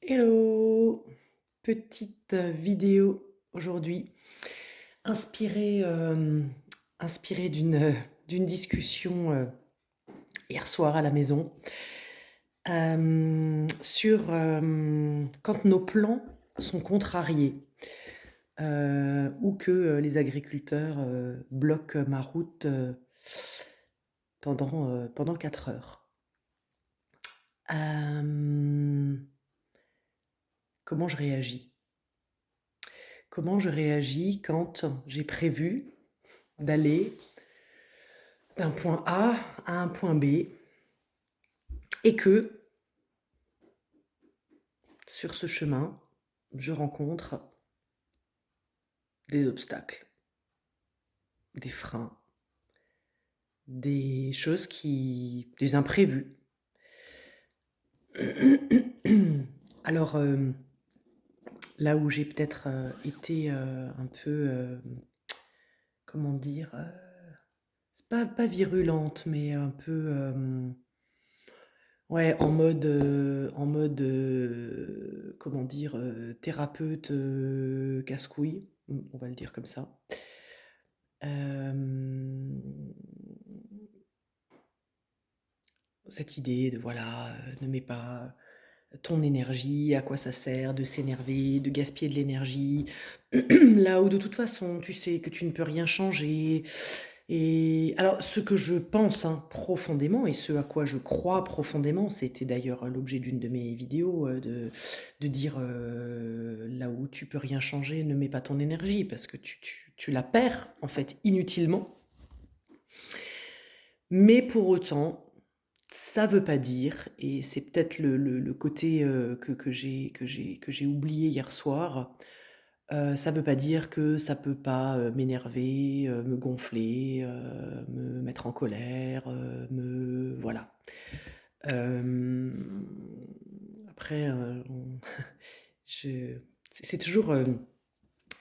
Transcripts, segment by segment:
Hello! Petite vidéo aujourd'hui, inspirée, inspirée d'une discussion, hier soir à la maison, sur, quand nos plans sont contrariés, ou que, les agriculteurs, bloquent ma route, pendant 4 heures. Hem, Comment je réagis? Comment je réagis quand j'ai prévu d'aller d'un point A à un point B et que, sur ce chemin, je rencontre des obstacles, des freins, des imprévus. Alors, là où j'ai peut-être, été, un peu, comment dire? C'est pas virulente, mais un peu, ouais, comment dire? Thérapeute, casse-couille, on va le dire comme ça. Hem, Cette idée de voilà, ne mets pas ton énergie, à quoi ça sert de s'énerver, de gaspiller de l'énergie, là où de toute façon tu sais que tu ne peux rien changer. Et alors ce que je pense, hein, profondément et ce à quoi je crois profondément, c'était d'ailleurs l'objet d'une de mes vidéos, de dire, là où tu peux rien changer, ne mets pas ton énergie parce que tu la perds en fait inutilement. Mais pour autant, ça veut pas dire et c'est peut-être le côté, que j'ai oublié hier soir, ça veut pas dire que ça peut pas, m'énerver, me gonfler, me mettre en colère, me voilà. Hem, Après, on je c'est toujours,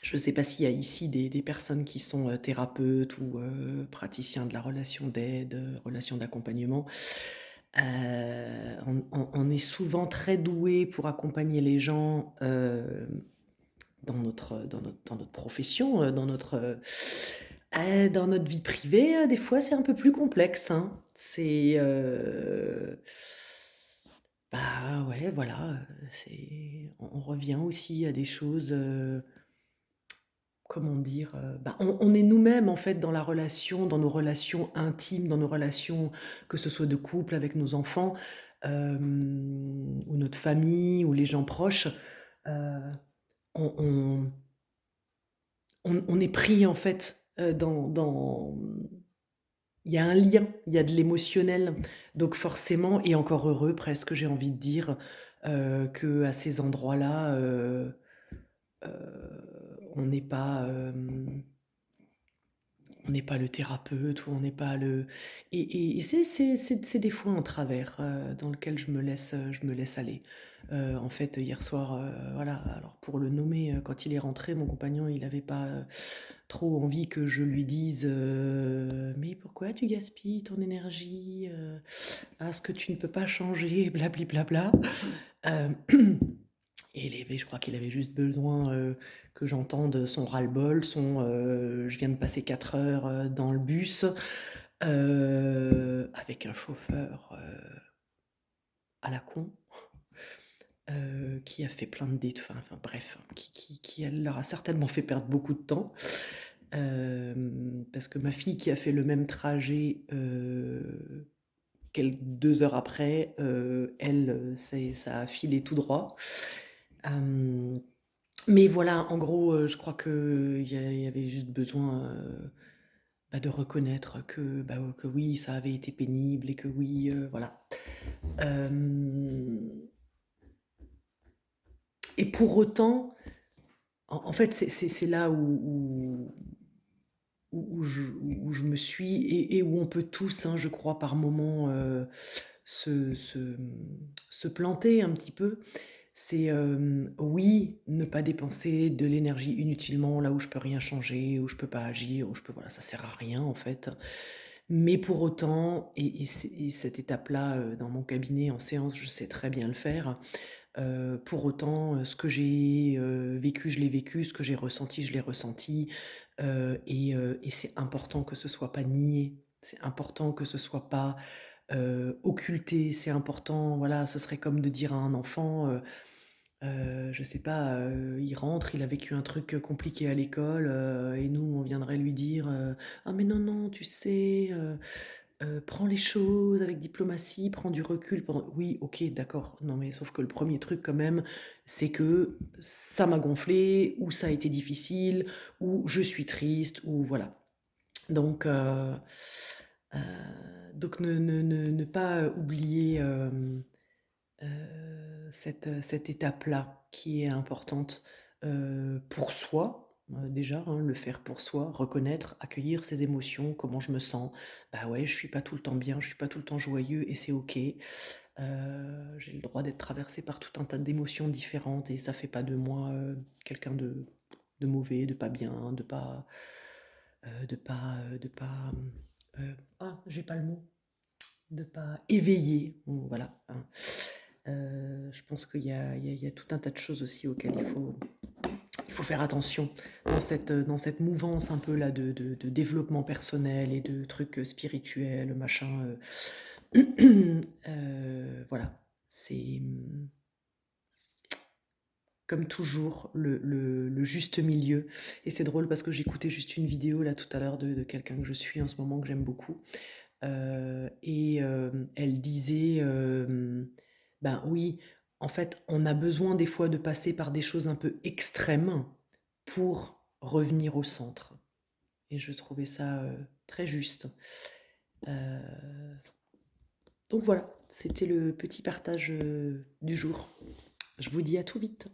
je sais pas s'il y a ici des personnes qui sont, thérapeutes ou, praticiens de la relation d'aide, relation d'accompagnement. On est souvent très doué pour accompagner les gens, dans notre profession, dans notre vie privée, des fois c'est un peu plus complexe, hein. Bah, ouais, voilà, on revient aussi à des choses, comment dire? Bah, on est nous-mêmes, en fait, dans la relation, dans nos relations intimes, dans nos relations, que ce soit de couple avec nos enfants, ou notre famille ou les gens proches, heu, on on on est pris, en fait, il y a un lien, il y a de l'émotionnel. Donc forcément et encore heureux presque, j'ai envie de dire, qu'à ces endroits-là, on n'est pas, on n'est pas le thérapeute ou on n'est pas le et c'est des fois un travers, dans lequel je me laisse aller. En fait, hier soir, voilà, alors pour le nommer, quand il est rentré, mon compagnon, il avait pas, trop envie que je lui dise, «Mais pourquoi tu gaspilles ton énergie, à ce que tu ne peux pas changer, blabli blabla». Hem Et je crois qu'il avait juste besoin, que j'entende son ras-le-bol, «Je viens de passer 4 heures, dans le bus, avec un chauffeur, à la con, qui a fait plein de enfin bref, qui leur a certainement fait perdre beaucoup de temps». Parce que ma fille qui a fait le même trajet, 2 heures après, elle, ça a filé tout droit. Hem Mais voilà, en gros, je crois qu'il y avait juste besoin, bah, de reconnaître que, bah, que oui, ça avait été pénible et que oui, voilà. Hem Et pour autant, en fait, c'est là où je me suis et où on peut tous, hein, je crois, par moments, se planter un petit peu. C'est, oui, ne pas dépenser de l'énergie inutilement là où je peux rien changer, où je peux pas agir, où je peux voilà, ça sert à rien en fait. Mais pour autant et cette étape-là, dans mon cabinet en séance, je sais très bien le faire, Pour autant, ce que j'ai, vécu, je l'ai vécu, ce que j'ai ressenti, je l'ai ressenti, et c'est important que ce soit pas nié. C'est important que ce soit pas, occulté. C'est important, voilà, ce serait comme de dire à un enfant, je sais pas, il rentre, il a vécu un truc, compliqué à l'école, et nous, on viendrait lui dire, «Ah mais non, non, tu sais, prends les choses avec diplomatie, prends du recul pendant» oui, OK, d'accord. Non, mais sauf que le premier truc quand même, c'est que ça m'a gonflé ou ça a été difficile ou je suis triste ou voilà. Donc heu, donc ne pas oublier, cette étape-là qui est importante, pour soi, déjà, hein, le faire pour soi, reconnaître, accueillir ses émotions, comment je me sens. Bah, ouais, je suis pas tout le temps bien, je suis pas tout le temps joyeux et c'est OK. J'ai le droit d'être traversé par tout un tas d'émotions différentes et ça fait pas de moi, quelqu'un de mauvais, de pas bien, ah, j'ai pas le mot. De pas éveiller, voilà, hein. Je pense qu'il y a tout un tas de choses aussi auxquelles il faut faire attention dans cette mouvance un peu là de développement personnel et de trucs, spirituels, machin, voilà. C'est, comme toujours le juste milieu et c'est drôle parce que j'écoutais juste une vidéo là tout à l'heure de quelqu'un que je suis en ce moment que j'aime beaucoup. Et elle disait, ben oui, en fait, on a besoin des fois de passer par des choses un peu extrêmes pour revenir au centre et je trouvais ça, très juste. Heu, donc voilà, c'était le petit partage, du jour. Je vous dis à tout vite.